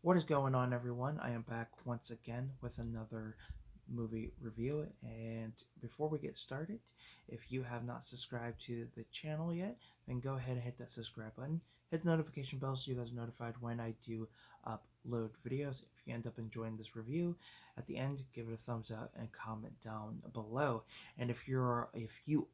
What is going on, everyone? I am back once again with another movie review. And before we get started, if you have not subscribed to the channel yet, then go ahead and hit that subscribe button. Hit the notification bell so you guys are notified when I do upload videos. If you end up enjoying this review, at the end, give it a thumbs up and comment down below. And if you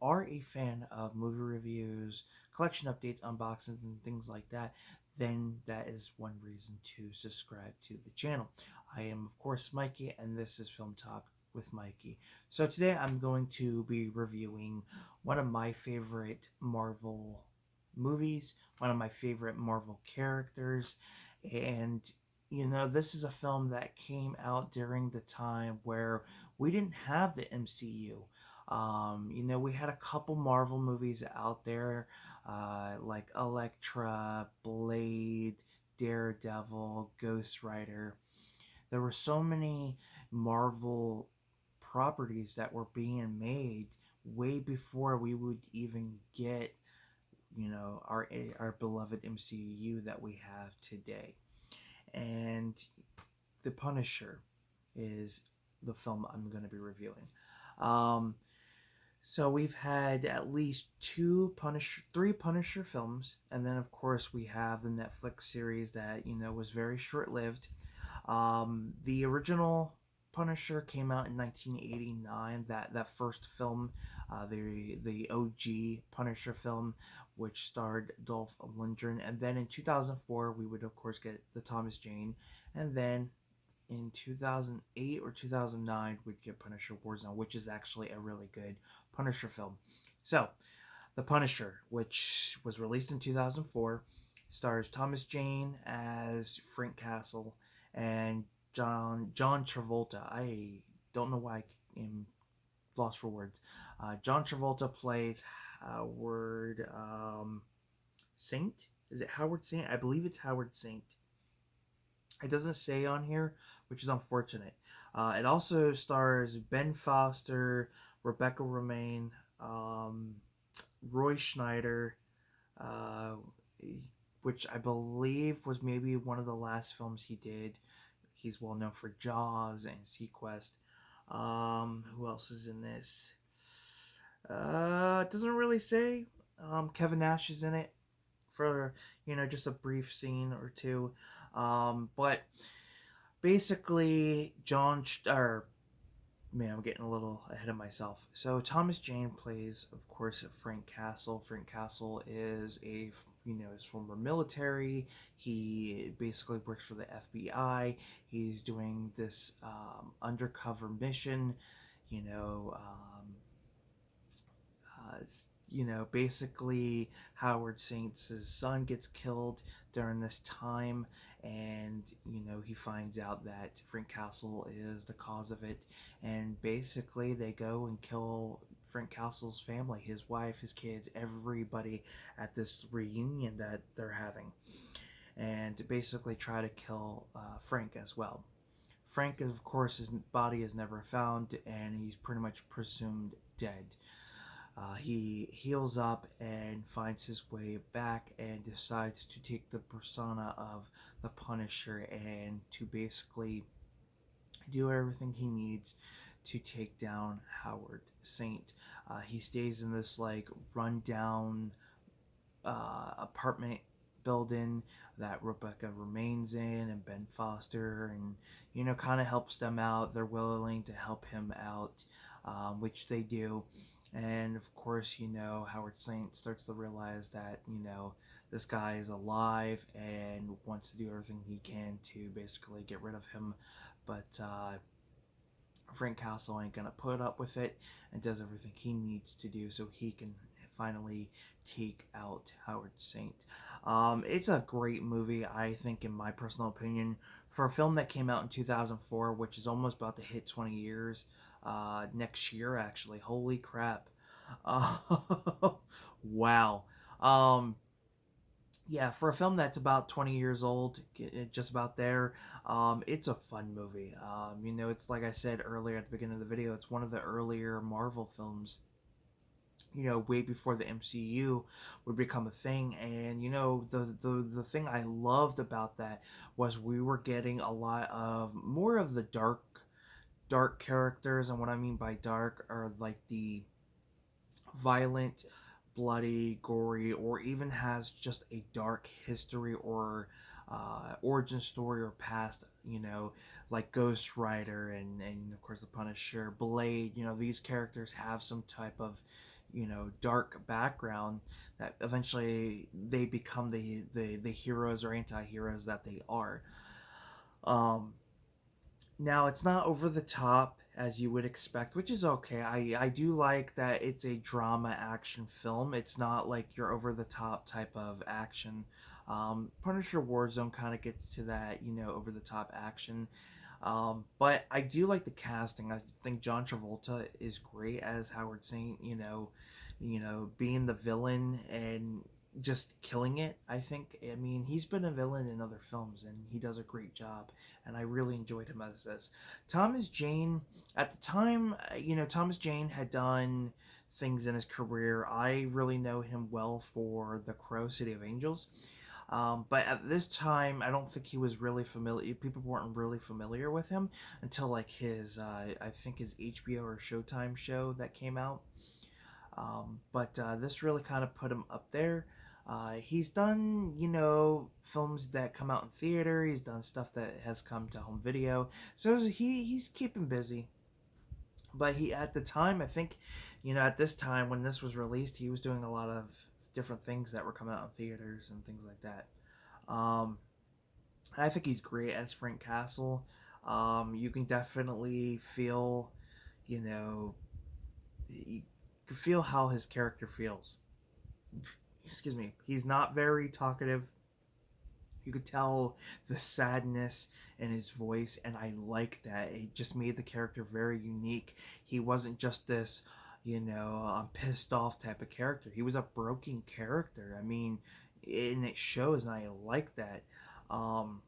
are a fan of movie reviews, collection updates, unboxings, and things like that, then that is one reason to subscribe to the channel. I am, of course, Mikey, and this is Film Talk with Mikey. So today I'm going to be reviewing one of my favorite Marvel movies, one of my favorite Marvel characters, and this is a film that came out during the time where we didn't have the MCU. We had a couple Marvel movies out there, like Elektra, Blade, Daredevil, Ghost Rider. There were so many Marvel properties that were being made way before we would even get, our beloved MCU that we have today. And The Punisher is the film I'm going to be reviewing. Um, so we've had at least three Punisher films, and then of course we have the Netflix series that was very short-lived. The original Punisher came out in 1989. That first film, the OG Punisher film, which starred Dolph Lundgren, and then in 2004 we would of course get the Thomas Jane, and then in 2008 or 2009 we'd get Punisher Warzone, which is actually a really good Punisher film. So, The Punisher, which was released in 2004, stars Thomas Jane as Frank Castle and John Travolta. I don't know why I am lost for words. John Travolta plays Howard Saint. Is it Howard Saint? I believe it's Howard Saint. It doesn't say on here, which is unfortunate. It also stars Ben Foster, Rebecca Romaine, Roy Schneider, uh, which I believe was maybe one of the last films he did. He's well known for Jaws and Sequest. Who else is in this? It doesn't really say. Kevin Nash is in it for just a brief scene or two. But basically, man, I'm getting a little ahead of myself. So Thomas Jane plays, of course, Frank Castle. Frank Castle is his former military. He basically works for the FBI. He's doing this undercover mission. You know, basically Howard Saint's son gets killed during this time, and he finds out that Frank Castle is the cause of it, and basically they go and kill Frank Castle's family, his wife, his kids, everybody at this reunion that they're having, and basically try to kill Frank as well. Frank, of course, his body is never found, and he's pretty much presumed dead. He heals up and finds his way back and decides to take the persona of the Punisher and to basically do everything he needs to take down Howard Saint. He stays in this like rundown apartment building that Rebecca remains in, and Ben Foster, and kind of helps them out. They're willing to help him out, which they do. And of course, Howard Saint starts to realize that, this guy is alive and wants to do everything he can to basically get rid of him. But Frank Castle ain't gonna put up with it and does everything he needs to do so he can finally take out Howard Saint. It's a great movie, I think, in my personal opinion, for a film that came out in 2004, which is almost about to hit 20 years next year, actually. Holy crap. Uh, wow. Um, yeah, for a film that's about 20 years old, just about there, it's a fun movie. It's like I said earlier at the beginning of the video, it's one of the earlier Marvel films way before the MCU would become a thing. And the thing I loved about that was we were getting a lot of more of the dark characters. And what I mean by dark are like the violent, bloody, gory, or even has just a dark history or origin story or past, like Ghost Rider and of course the Punisher, Blade. These characters have some type of dark background that eventually they become the heroes or anti-heroes that they are. um Now it's not over the top as you would expect, which is okay. I do like that it's a drama action film. It's not like your over the top type of action. Punisher Warzone kind of gets to that, over the top action. But I do like the casting. I think John Travolta is great as Howard Saint. Being the villain and just killing it. I mean, he's been a villain in other films and he does a great job, and I really enjoyed him as this. Thomas Jane, at the time, Thomas Jane had done things in his career. I really know him well for The Crow, City of Angels. But at this time, I don't think he was really familiar. People weren't really familiar with him until like his, I think his HBO or Showtime show that came out. But this really kind of put him up there. He's done, films that come out in theater. He's done stuff that has come to home video. So he's keeping busy. But he, at the time, I think, at this time when this was released, he was doing a lot of different things that were coming out in theaters and things like that. Um, I think he's great as Frank Castle. You can definitely feel, you know, you can feel how his character feels. Excuse me. He's not very talkative. You could tell the sadness in his voice, and I like that. It just made the character very unique. He wasn't just this, pissed off type of character. He was a broken character. I mean, and it shows, and I like that. Um,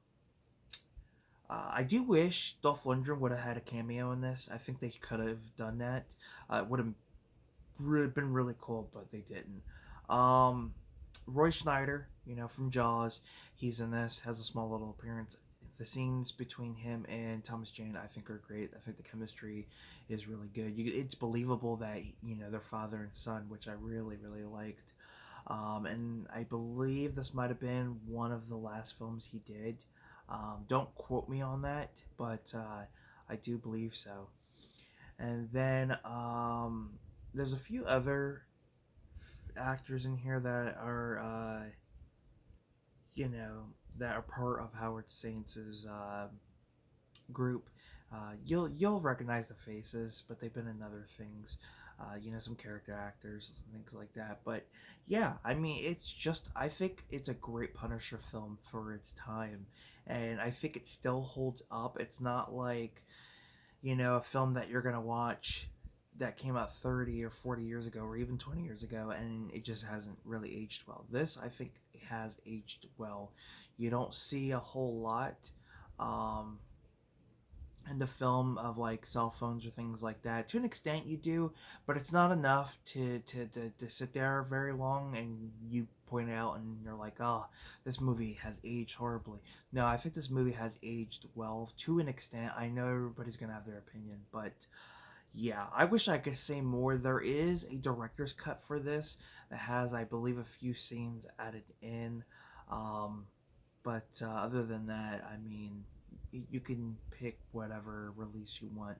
I do wish Dolph Lundgren would have had a cameo in this. I think they could have done that. It would have been really cool, but they didn't. Um, Roy Schneider, from Jaws, he's in this, has a small little appearance. The scenes between him and Thomas Jane, I think, are great. I think the chemistry is really good. It's believable that they're father and son, which I really, really liked. And I believe this might have been one of the last films he did. Don't quote me on that, but I do believe so. And then there's a few other actors in here that are you know that are part of Howard Saints' group. You'll recognize the faces, but they've been in other things. Some character actors, things like that. But yeah, I mean, I think it's a great Punisher film for its time, and I think it still holds up. It's not like a film that you're gonna watch that came out 30 or 40 years ago or even 20 years ago and it just hasn't really aged well. This, I think, has aged well. You don't see a whole lot um, in the film of like cell phones or things like that. To an extent you do, but it's not enough to sit there very long and you point it out and you're like, oh, this movie has aged horribly. No, I think this movie has aged well to an extent. I know everybody's gonna have their opinion, but yeah, I wish I could say more. There is a director's cut for this that has, I believe, a few scenes added in. Um, but other than that, I mean, you can pick whatever release you want.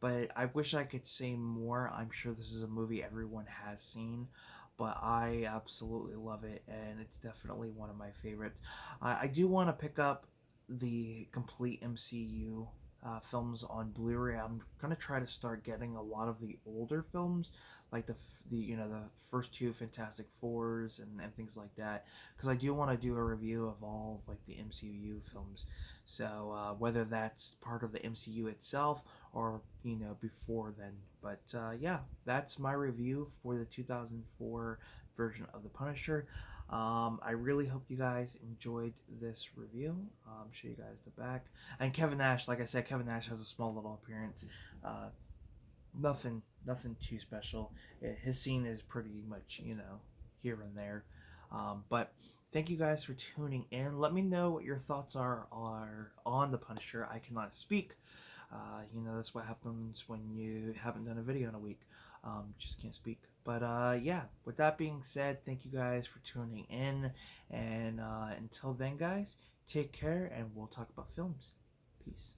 But I wish I could say more. I'm sure this is a movie everyone has seen, but I absolutely love it, and it's definitely one of my favorites. I do want to pick up the complete MCU films on Blu-ray. I'm gonna try to start getting a lot of the older films, like the first two Fantastic Fours and things like that, because I do want to do a review of all of, like the MCU films. So whether that's part of the MCU itself or before then. But yeah, that's my review for the 2004 version of The Punisher. I really hope you guys enjoyed this review. Show you guys the back. And Kevin Nash, like I said, Kevin Nash has a small little appearance. Nothing nothing too special. His scene is pretty much, you know, here and there. But thank you guys for tuning in. Let me know what your thoughts are on The Punisher. I cannot speak. You know, that's what happens when you haven't done a video in a week. Just can't speak. But yeah, with that being said, thank you guys for tuning in. And until then, guys, take care and we'll talk about films. Peace.